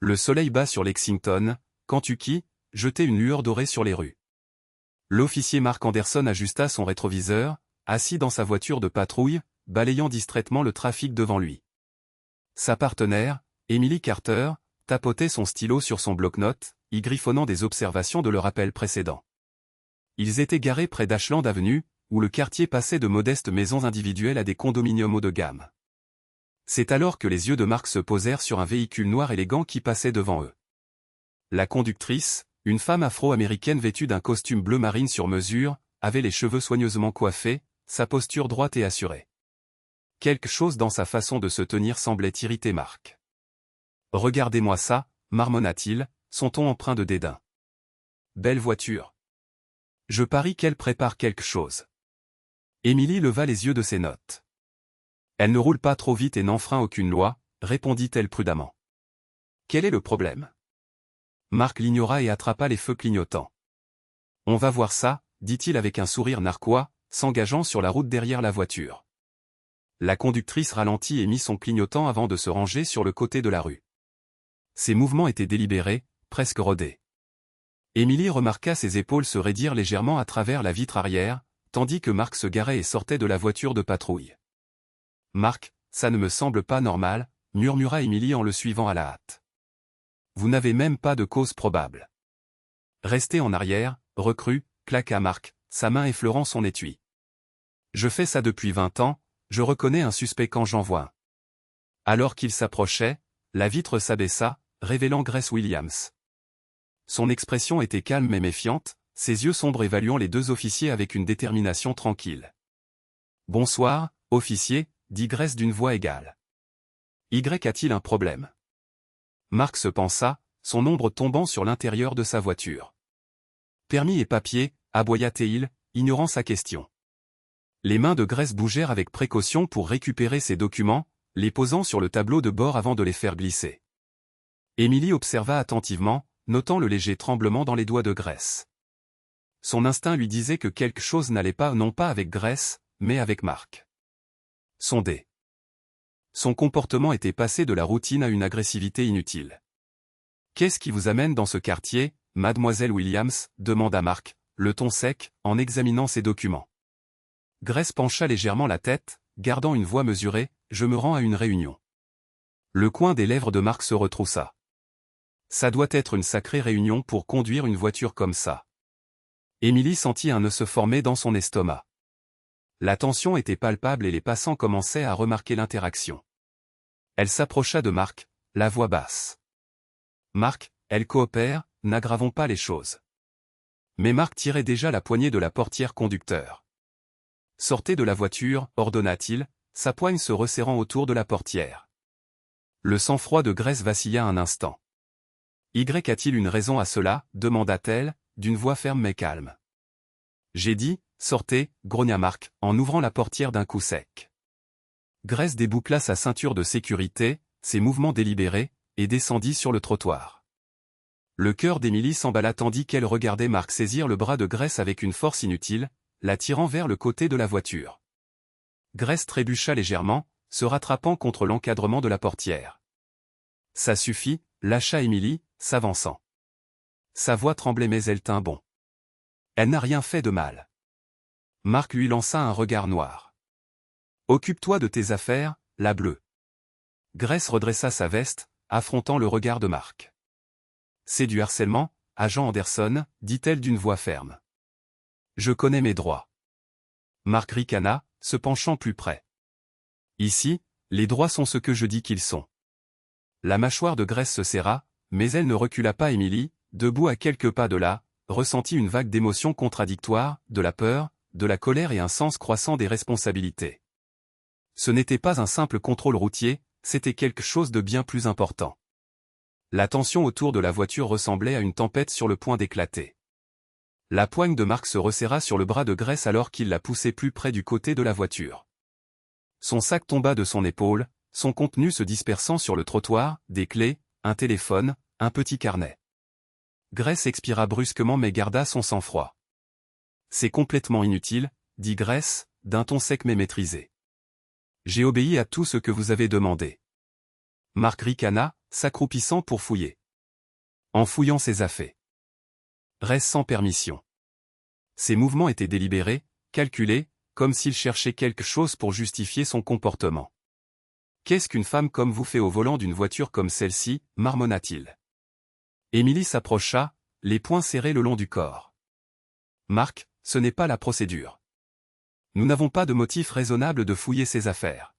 Le soleil bas sur Lexington, Kentucky, jetait une lueur dorée sur les rues. L'officier Mark Anderson ajusta son rétroviseur, assis dans sa voiture de patrouille, balayant distraitement le trafic devant lui. Sa partenaire, Emily Carter, tapotait son stylo sur son bloc-notes, y griffonnant des observations de leur appel précédent. Ils étaient garés près d'Ashland Avenue, où le quartier passait de modestes maisons individuelles à des condominiums haut de gamme. C'est alors que les yeux de Mark se posèrent sur un véhicule noir élégant qui passait devant eux. La conductrice, une femme afro-américaine vêtue d'un costume bleu marine sur mesure, avait les cheveux soigneusement coiffés, sa posture droite et assurée. Quelque chose dans sa façon de se tenir semblait irriter Mark. « Regardez-moi ça » marmonna-t-il, son ton empreint de dédain. « Belle voiture. Je parie qu'elle prépare quelque chose. » Emily leva les yeux de ses notes. « Elle ne roule pas trop vite et n'enfreint aucune loi, » répondit-elle prudemment. « Quel est le problème ?» Mark l'ignora et attrapa les feux clignotants. « On va voir ça, » dit-il avec un sourire narquois, s'engageant sur la route derrière la voiture. La conductrice ralentit et mit son clignotant avant de se ranger sur le côté de la rue. Ses mouvements étaient délibérés, presque rodés. Emily remarqua ses épaules se raidir légèrement à travers la vitre arrière, tandis que Mark se garait et sortait de la voiture de patrouille. « Mark, ça ne me semble pas normal, » murmura Emily en le suivant à la hâte. « Vous n'avez même pas de cause probable. » Restez en arrière, recrue, claqua Mark, sa main effleurant son étui. « Je fais ça depuis 20 ans, je reconnais un suspect quand j'en vois un. » Alors qu'il s'approchait, la vitre s'abaissa, révélant Grace Williams. Son expression était calme mais méfiante, ses yeux sombres évaluant les deux officiers avec une détermination tranquille. « Bonsoir, officier, » dit Grace d'une voix égale. « Y a-t-il un problème ?» Mark se pensa, son ombre tombant sur l'intérieur de sa voiture. « Permis et papier » aboya-t-il, ignorant sa question. Les mains de Grace bougèrent avec précaution pour récupérer ses documents, les posant sur le tableau de bord avant de les faire glisser. Emily observa attentivement, notant le léger tremblement dans les doigts de Grace. Son instinct lui disait que quelque chose n'allait pas non pas avec Grace, mais avec Mark. Sondé. Son comportement était passé de la routine à une agressivité inutile. « Qu'est-ce qui vous amène dans ce quartier, mademoiselle Williams ?» demanda Mark, le ton sec, en examinant ses documents. Grace pencha légèrement la tête, gardant une voix mesurée, « Je me rends à une réunion. » Le coin des lèvres de Mark se retroussa. Ça doit être une sacrée réunion pour conduire une voiture comme ça. Emily sentit un nœud se former dans son estomac. La tension était palpable et les passants commençaient à remarquer l'interaction. Elle s'approcha de Mark, la voix basse. « Mark, elle coopère, n'aggravons pas les choses. » Mais Mark tirait déjà la poignée de la portière conducteur. « Sortez de la voiture, » ordonna-t-il, sa poigne se resserrant autour de la portière. Le sang-froid de Grace vacilla un instant. « Y a-t-il une raison à cela ?» demanda-t-elle, d'une voix ferme mais calme. « J'ai dit, sortez » grogna Mark, en ouvrant la portière d'un coup sec. Grace déboucla sa ceinture de sécurité, ses mouvements délibérés, et descendit sur le trottoir. Le cœur d'Emily s'emballa tandis qu'elle regardait Mark saisir le bras de Grace avec une force inutile, la tirant vers le côté de la voiture. Grace trébucha légèrement, se rattrapant contre l'encadrement de la portière. « Ça suffit » lâcha Emily, s'avançant. Sa voix tremblait mais elle tint bon. Elle n'a rien fait de mal. Mark lui lança un regard noir. « Occupe-toi de tes affaires, la bleue. » Grace redressa sa veste, affrontant le regard de Mark. « C'est du harcèlement, agent Anderson, » dit-elle d'une voix ferme. « Je connais mes droits. » Mark ricana, se penchant plus près. « Ici, les droits sont ce que je dis qu'ils sont. » La mâchoire de Grace se serra, mais elle ne recula pas. Emily, debout à quelques pas de là, ressentit une vague d'émotions contradictoires, de la peur, de la colère et un sens croissant des responsabilités. Ce n'était pas un simple contrôle routier, c'était quelque chose de bien plus important. La tension autour de la voiture ressemblait à une tempête sur le point d'éclater. La poigne de Mark se resserra sur le bras de Grace alors qu'il la poussait plus près du côté de la voiture. Son sac tomba de son épaule, son contenu se dispersant sur le trottoir, des clés, un téléphone, un petit carnet. Grace expira brusquement mais garda son sang-froid. « C'est complètement inutile, » dit Grace, d'un ton sec mais maîtrisé. « J'ai obéi à tout ce que vous avez demandé. » Mark ricana, s'accroupissant pour fouiller. En fouillant ses affaires. Grace sans permission. Ses mouvements étaient délibérés, calculés, comme s'il cherchait quelque chose pour justifier son comportement. Qu'est-ce qu'une femme comme vous fait au volant d'une voiture comme celle-ci, marmonna-t-il. Émilie s'approcha, les poings serrés le long du corps. Mark, ce n'est pas la procédure. Nous n'avons pas de motif raisonnable de fouiller ses affaires.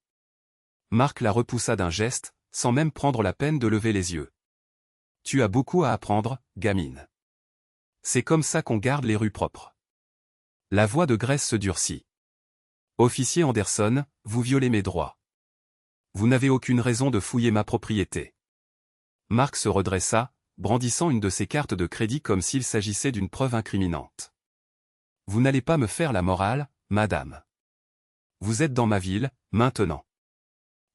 Mark la repoussa d'un geste, sans même prendre la peine de lever les yeux. Tu as beaucoup à apprendre, gamine. C'est comme ça qu'on garde les rues propres. La voix de Grace se durcit. Officier Anderson, vous violez mes droits. Vous n'avez aucune raison de fouiller ma propriété. Mark se redressa, brandissant une de ses cartes de crédit comme s'il s'agissait d'une preuve incriminante. Vous n'allez pas me faire la morale, madame. Vous êtes dans ma ville, maintenant.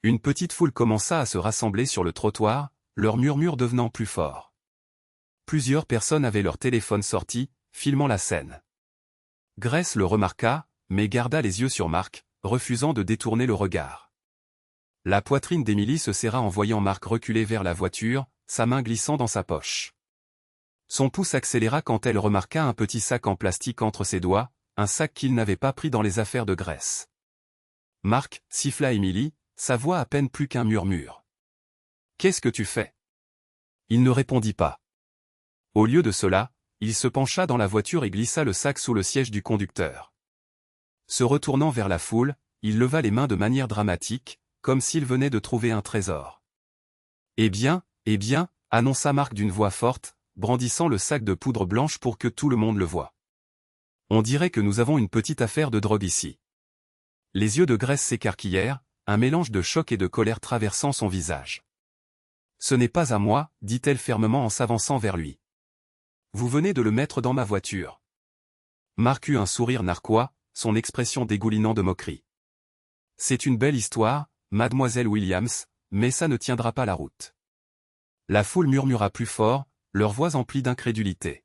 Une petite foule commença à se rassembler sur le trottoir, leur murmure devenant plus fort. Plusieurs personnes avaient leur téléphone sorti, filmant la scène. Grace le remarqua, mais garda les yeux sur Mark, refusant de détourner le regard. La poitrine d'Emily se serra en voyant Mark reculer vers la voiture, sa main glissant dans sa poche. Son pouce accéléra quand elle remarqua un petit sac en plastique entre ses doigts, un sac qu'il n'avait pas pris dans les affaires de Grace. Mark, siffla Emily, sa voix à peine plus qu'un murmure. Qu'est-ce que tu fais? Il ne répondit pas. Au lieu de cela, il se pencha dans la voiture et glissa le sac sous le siège du conducteur. Se retournant vers la foule, il leva les mains de manière dramatique, comme s'il venait de trouver un trésor. Eh bien, annonça Mark d'une voix forte, brandissant le sac de poudre blanche pour que tout le monde le voie. On dirait que nous avons une petite affaire de drogue ici. Les yeux de Grace s'écarquillèrent, un mélange de choc et de colère traversant son visage. Ce n'est pas à moi, dit-elle fermement en s'avançant vers lui. Vous venez de le mettre dans ma voiture. Mark eut un sourire narquois, son expression dégoulinant de moquerie. C'est une belle histoire, mademoiselle Williams, mais ça ne tiendra pas la route. La foule murmura plus fort, leurs voix emplies d'incrédulité.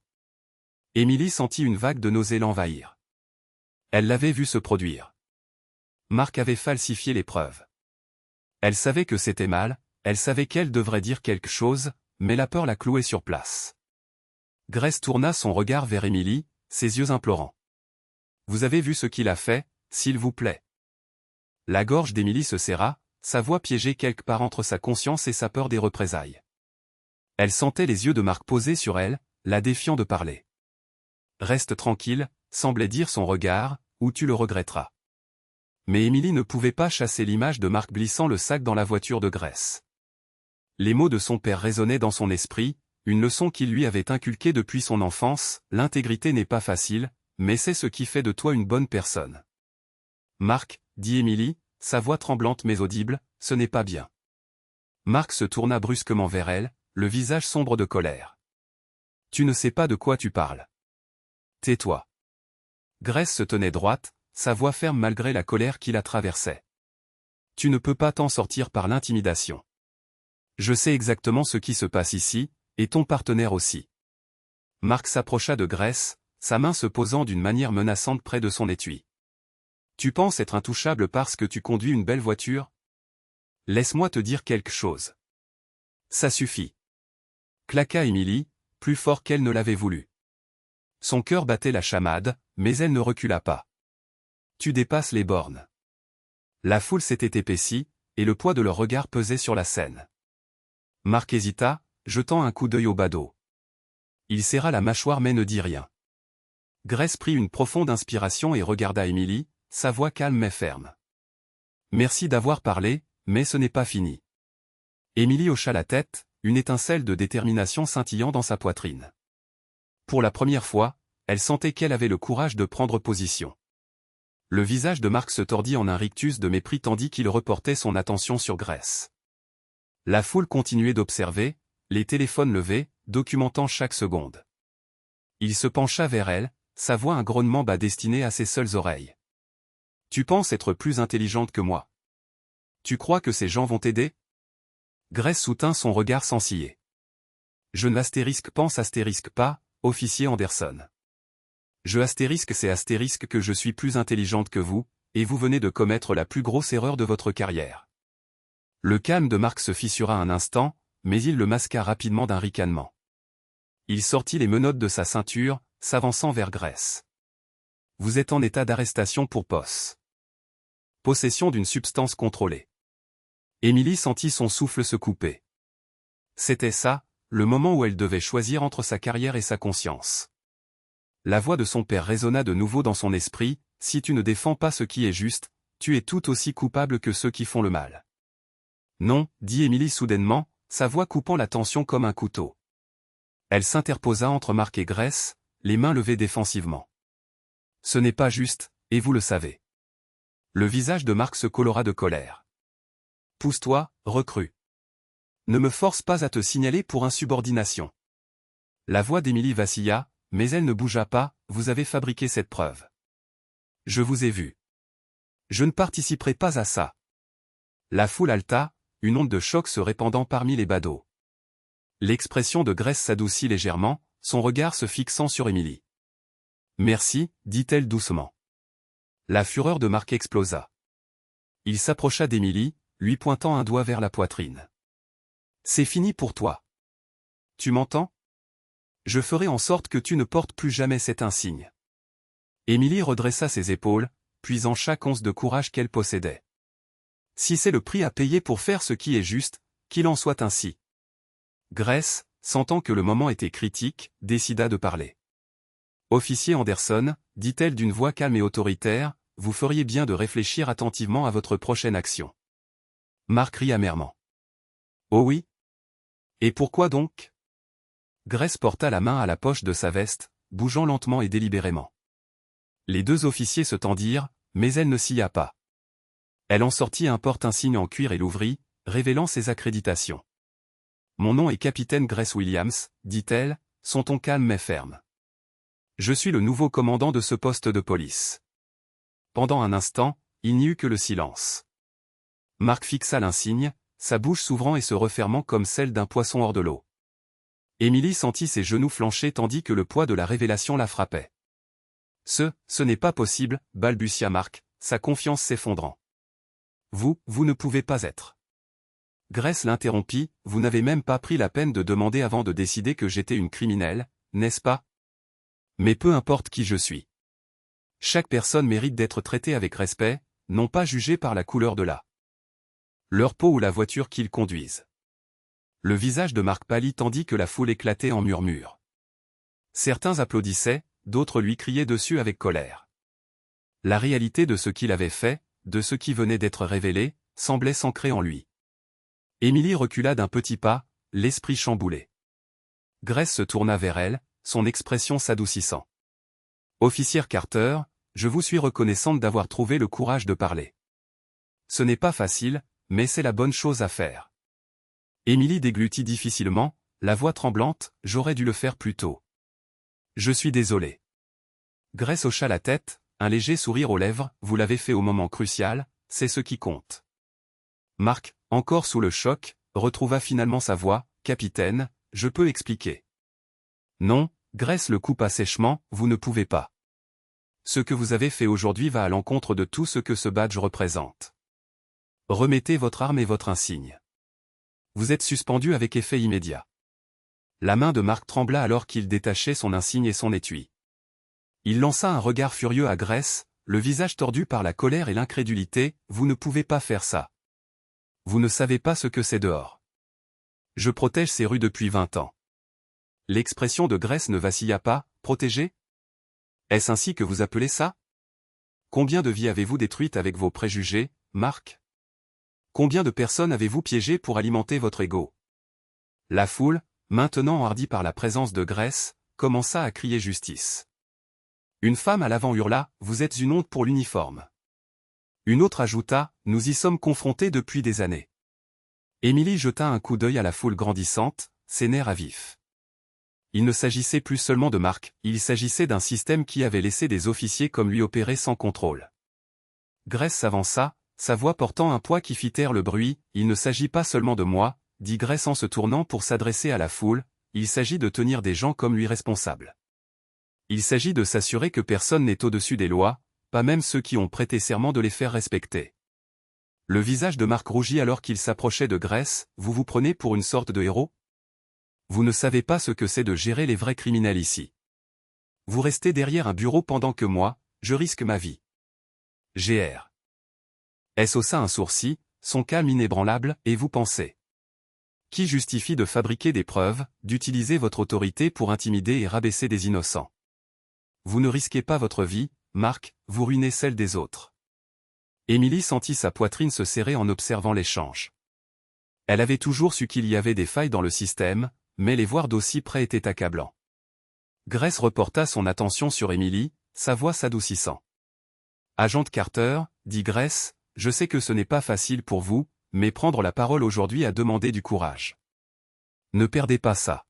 Emily sentit une vague de nausée l'envahir. Elle l'avait vu se produire. Mark avait falsifié les preuves. Elle savait que c'était mal, elle savait qu'elle devrait dire quelque chose, mais la peur la clouait sur place. Grace tourna son regard vers Emily, ses yeux implorants. Vous avez vu ce qu'il a fait, s'il vous plaît. La gorge d'Emily se serra, sa voix piégée quelque part entre sa conscience et sa peur des représailles. Elle sentait les yeux de Mark posés sur elle, la défiant de parler. Reste tranquille, semblait dire son regard, ou tu le regretteras. Mais Emily ne pouvait pas chasser l'image de Mark glissant le sac dans la voiture de Grace. Les mots de son père résonnaient dans son esprit, une leçon qu'il lui avait inculquée depuis son enfance, l'intégrité n'est pas facile, mais c'est ce qui fait de toi une bonne personne. Mark, dit Emily, sa voix tremblante mais audible, ce n'est pas bien. Mark se tourna brusquement vers elle, le visage sombre de colère. Tu ne sais pas de quoi tu parles. Tais-toi. Grace se tenait droite, sa voix ferme malgré la colère qui la traversait. Tu ne peux pas t'en sortir par l'intimidation. Je sais exactement ce qui se passe ici, et ton partenaire aussi. Mark s'approcha de Grace, sa main se posant d'une manière menaçante près de son étui. Tu penses être intouchable parce que tu conduis une belle voiture? Laisse-moi te dire quelque chose. Ça suffit. Claqua Emily, plus fort qu'elle ne l'avait voulu. Son cœur battait la chamade, mais elle ne recula pas. Tu dépasses les bornes. La foule s'était épaissie, et le poids de leur regard pesait sur la scène. Mark hésita, jetant un coup d'œil au badaud. Il serra la mâchoire mais ne dit rien. Grace prit une profonde inspiration et regarda Emily, sa voix calme mais ferme. Merci d'avoir parlé, mais ce n'est pas fini. Emily hocha la tête, une étincelle de détermination scintillant dans sa poitrine. Pour la première fois, elle sentait qu'elle avait le courage de prendre position. Le visage de Mark se tordit en un rictus de mépris tandis qu'il reportait son attention sur Grace. La foule continuait d'observer, les téléphones levés, documentant chaque seconde. Il se pencha vers elle, sa voix un grognement bas destiné à ses seules oreilles. Tu penses être plus intelligente que moi? Tu crois que ces gens vont t'aider? Grace soutint son regard sans ciller. Je n'astérisque pense astérisque pas, officier Anderson. Je astérisque c'est astérisque que je suis plus intelligente que vous, et vous venez de commettre la plus grosse erreur de votre carrière. Le calme de Marc se fissura un instant, mais il le masqua rapidement d'un ricanement. Il sortit les menottes de sa ceinture, s'avançant vers Grace. Vous êtes en état d'arrestation pour possession d'une substance contrôlée. Émilie sentit son souffle se couper. C'était ça, le moment où elle devait choisir entre sa carrière et sa conscience. La voix de son père résonna de nouveau dans son esprit, si tu ne défends pas ce qui est juste, tu es tout aussi coupable que ceux qui font le mal. Non, dit Émilie soudainement, sa voix coupant la tension comme un couteau. Elle s'interposa entre Marc et Grace, les mains levées défensivement. Ce n'est pas juste, et vous le savez. Le visage de Marc se colora de colère. Pousse-toi, recrue. Ne me force pas à te signaler pour insubordination. La voix d'Émilie vacilla, mais elle ne bougea pas, vous avez fabriqué cette preuve. Je vous ai vu. Je ne participerai pas à ça. La foule haleta, une onde de choc se répandant parmi les badauds. L'expression de Grace s'adoucit légèrement, son regard se fixant sur Émilie. Merci, dit-elle doucement. La fureur de Marc explosa. Il s'approcha d'Émilie, lui pointant un doigt vers la poitrine. C'est fini pour toi. Tu m'entends? Je ferai en sorte que tu ne portes plus jamais cet insigne. Émilie redressa ses épaules, puisant chaque once de courage qu'elle possédait. Si c'est le prix à payer pour faire ce qui est juste, qu'il en soit ainsi. Grace, sentant que le moment était critique, décida de parler. Officier Anderson, dit-elle d'une voix calme et autoritaire, vous feriez bien de réfléchir attentivement à votre prochaine action. Marc rit amèrement. Oh oui? Et pourquoi donc? Grace porta la main à la poche de sa veste, bougeant lentement et délibérément. Les deux officiers se tendirent, mais elle ne scia pas. Elle en sortit un porte-insigne en cuir et l'ouvrit, révélant ses accréditations. Mon nom est capitaine Grace Williams, dit-elle, son ton calme mais ferme. Je suis le nouveau commandant de ce poste de police. Pendant un instant, il n'y eut que le silence. Marc fixa l'insigne, sa bouche s'ouvrant et se refermant comme celle d'un poisson hors de l'eau. Émilie sentit ses genoux flancher tandis que le poids de la révélation la frappait. Ce n'est pas possible, balbutia Marc, sa confiance s'effondrant. Vous ne pouvez pas être. Grace l'interrompit, vous n'avez même pas pris la peine de demander avant de décider que j'étais une criminelle, n'est-ce pas? Mais peu importe qui je suis. Chaque personne mérite d'être traitée avec respect, non pas jugée par la couleur de leur peau ou la voiture qu'ils conduisent. Le visage de Marc pâlit tandis que la foule éclatait en murmures. Certains applaudissaient, d'autres lui criaient dessus avec colère. La réalité de ce qu'il avait fait, de ce qui venait d'être révélé, semblait s'ancrer en lui. Émilie recula d'un petit pas, l'esprit chamboulé. Grace se tourna vers elle, son expression s'adoucissant. Officière Carter, je vous suis reconnaissante d'avoir trouvé le courage de parler. Ce n'est pas facile, mais c'est la bonne chose à faire. Émilie déglutit difficilement, la voix tremblante, j'aurais dû le faire plus tôt. Je suis désolée. Grace hocha la tête, un léger sourire aux lèvres, vous l'avez fait au moment crucial, c'est ce qui compte. Marc, encore sous le choc, retrouva finalement sa voix, capitaine, je peux expliquer. Non, Grace le coupa sèchement, vous ne pouvez pas. Ce que vous avez fait aujourd'hui va à l'encontre de tout ce que ce badge représente. Remettez votre arme et votre insigne. Vous êtes suspendu avec effet immédiat. La main de Marc trembla alors qu'il détachait son insigne et son étui. Il lança un regard furieux à Grace, le visage tordu par la colère et l'incrédulité, vous ne pouvez pas faire ça. Vous ne savez pas ce que c'est dehors. Je protège ces rues depuis 20 ans. L'expression de Grace ne vacilla pas, protéger? Est-ce ainsi que vous appelez ça? Combien de vies avez-vous détruites avec vos préjugés, Marc? Combien de personnes avez-vous piégées pour alimenter votre ego? La foule, maintenant enhardie par la présence de Grace, commença à crier justice. Une femme à l'avant hurla, vous êtes une honte pour l'uniforme. Une autre ajouta, nous y sommes confrontés depuis des années. Émilie jeta un coup d'œil à la foule grandissante, ses nerfs à vif. Il ne s'agissait plus seulement de Marc, il s'agissait d'un système qui avait laissé des officiers comme lui opérer sans contrôle. Grace s'avança, sa voix portant un poids qui fit taire le bruit, il ne s'agit pas seulement de moi, dit Grace en se tournant pour s'adresser à la foule, il s'agit de tenir des gens comme lui responsables. Il s'agit de s'assurer que personne n'est au-dessus des lois, pas même ceux qui ont prêté serment de les faire respecter. Le visage de Marc rougit alors qu'il s'approchait de Grace. Vous vous prenez pour une sorte de héros? Vous ne savez pas ce que c'est de gérer les vrais criminels ici. Vous restez derrière un bureau pendant que moi, je risque ma vie. Gr. S haussa un sourcil, son calme inébranlable, et vous pensez. Qui justifie de fabriquer des preuves, d'utiliser votre autorité pour intimider et rabaisser des innocents? Vous ne risquez pas votre vie, Marc, vous ruinez celle des autres. Émilie sentit sa poitrine se serrer en observant l'échange. Elle avait toujours su qu'il y avait des failles dans le système, mais les voir d'aussi près était accablant. Grace reporta son attention sur Émilie, sa voix s'adoucissant. « Agente Carter, dit Grace, je sais que ce n'est pas facile pour vous, mais prendre la parole aujourd'hui a demandé du courage. Ne perdez pas ça. »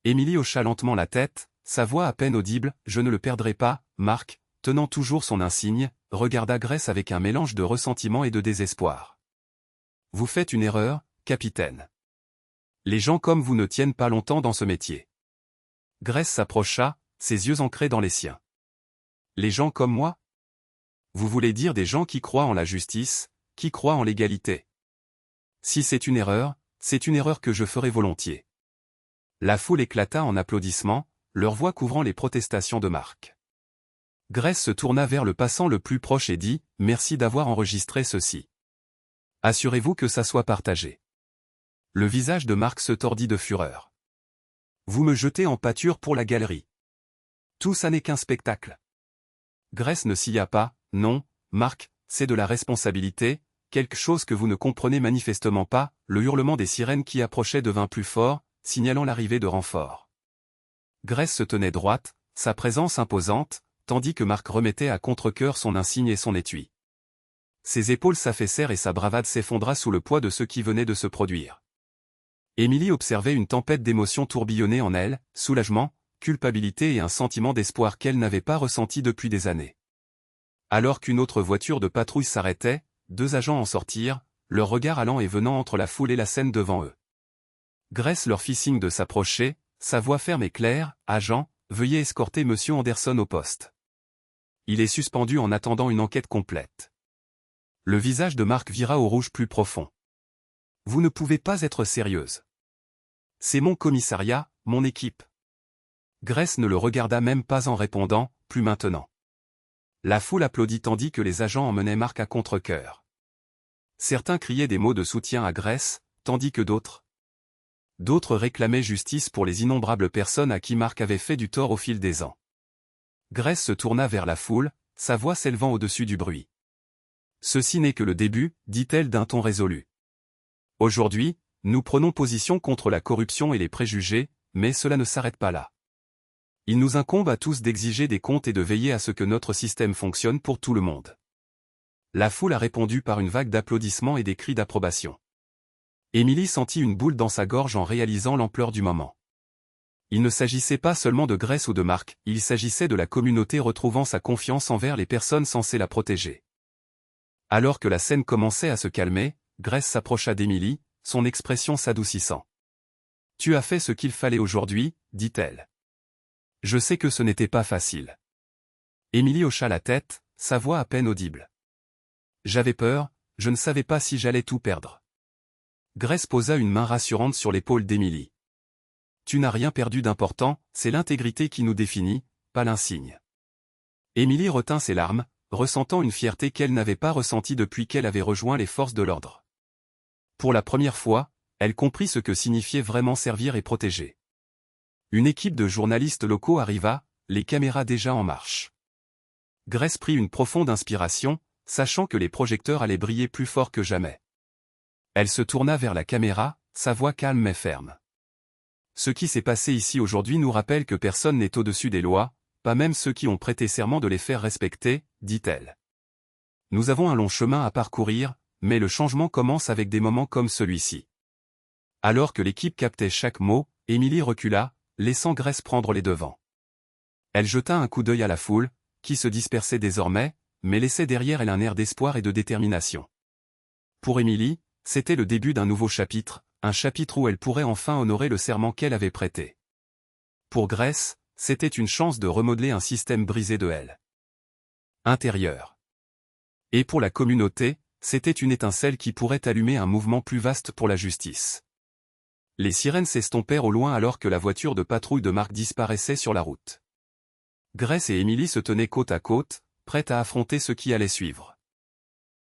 Émilie hocha lentement la tête, sa voix à peine audible, « Je ne le perdrai pas, Marc », tenant toujours son insigne, regarda Grace avec un mélange de ressentiment et de désespoir. « Vous faites une erreur, capitaine. Les gens comme vous ne tiennent pas longtemps dans ce métier. » Grace s'approcha, ses yeux ancrés dans les siens. « Les gens comme moi? Vous voulez dire des gens qui croient en la justice, qui croient en l'égalité? Si c'est une erreur que je ferai volontiers. » La foule éclata en applaudissements, leur voix couvrant les protestations de Marc. Grace se tourna vers le passant le plus proche et dit « Merci d'avoir enregistré ceci. Assurez-vous que ça soit partagé. » Le visage de Marc se tordit de fureur. « Vous me jetez en pâture pour la galerie. Tout ça n'est qu'un spectacle. » Grace ne sia pas. « Non, Marc, c'est de la responsabilité, quelque chose que vous ne comprenez manifestement pas. » Le hurlement des sirènes qui approchaient devint plus fort, signalant l'arrivée de renforts. Grace se tenait droite, sa présence imposante, tandis que Marc remettait à contre-cœur son insigne et son étui. Ses épaules s'affaissèrent et sa bravade s'effondra sous le poids de ce qui venait de se produire. Émilie observait une tempête d'émotions tourbillonner en elle, soulagement, culpabilité et un sentiment d'espoir qu'elle n'avait pas ressenti depuis des années. Alors qu'une autre voiture de patrouille s'arrêtait, 2 agents en sortirent, leur regard allant et venant entre la foule et la scène devant eux. Grace leur fit signe de s'approcher, sa voix ferme et claire, « Agent, veuillez escorter Monsieur Anderson au poste. Il est suspendu en attendant une enquête complète. » Le visage de Marc vira au rouge plus profond. « Vous ne pouvez pas être sérieuse. C'est mon commissariat, mon équipe. » Grace ne le regarda même pas en répondant, « Plus maintenant. » La foule applaudit tandis que les agents emmenaient Marc à contre-cœur. Certains criaient des mots de soutien à Grace, tandis que d'autres réclamaient justice pour les innombrables personnes à qui Marc avait fait du tort au fil des ans. Grace se tourna vers la foule, sa voix s'élevant au-dessus du bruit. « Ceci n'est que le début, dit-elle d'un ton résolu. Aujourd'hui, nous prenons position contre la corruption et les préjugés, mais cela ne s'arrête pas là. Il nous incombe à tous d'exiger des comptes et de veiller à ce que notre système fonctionne pour tout le monde. » La foule a répondu par une vague d'applaudissements et des cris d'approbation. Émilie sentit une boule dans sa gorge en réalisant l'ampleur du moment. Il ne s'agissait pas seulement de Grace ou de Marc, il s'agissait de la communauté retrouvant sa confiance envers les personnes censées la protéger. Alors que la scène commençait à se calmer, Grace s'approcha d'Émilie, son expression s'adoucissant. « Tu as fait ce qu'il fallait aujourd'hui, dit-elle. Je sais que ce n'était pas facile. » Émilie hocha la tête, sa voix à peine audible. « J'avais peur, je ne savais pas si j'allais tout perdre. » Grace posa une main rassurante sur l'épaule d'Émilie. « Tu n'as rien perdu d'important, c'est l'intégrité qui nous définit, pas l'insigne. » Émilie retint ses larmes, ressentant une fierté qu'elle n'avait pas ressentie depuis qu'elle avait rejoint les forces de l'ordre. Pour la première fois, elle comprit ce que signifiait vraiment servir et protéger. Une équipe de journalistes locaux arriva, les caméras déjà en marche. Grace prit une profonde inspiration, sachant que les projecteurs allaient briller plus fort que jamais. Elle se tourna vers la caméra, sa voix calme mais ferme. « Ce qui s'est passé ici aujourd'hui nous rappelle que personne n'est au-dessus des lois, pas même ceux qui ont prêté serment de les faire respecter, dit-elle. Nous avons un long chemin à parcourir, mais le changement commence avec des moments comme celui-ci. » Alors que l'équipe captait chaque mot, Émilie recula, laissant Grace prendre les devants. Elle jeta un coup d'œil à la foule, qui se dispersait désormais, mais laissait derrière elle un air d'espoir et de détermination. Pour Émilie, c'était le début d'un nouveau chapitre, un chapitre où elle pourrait enfin honorer le serment qu'elle avait prêté. Pour Grace, c'était une chance de remodeler un système brisé de elle. Intérieur. Et pour la communauté, C'était une étincelle qui pourrait allumer un mouvement plus vaste pour la justice. Les sirènes s'estompèrent au loin alors que la voiture de patrouille de Mark disparaissait sur la route. Grace et Emily se tenaient côte à côte, prêtes à affronter ce qui allait suivre.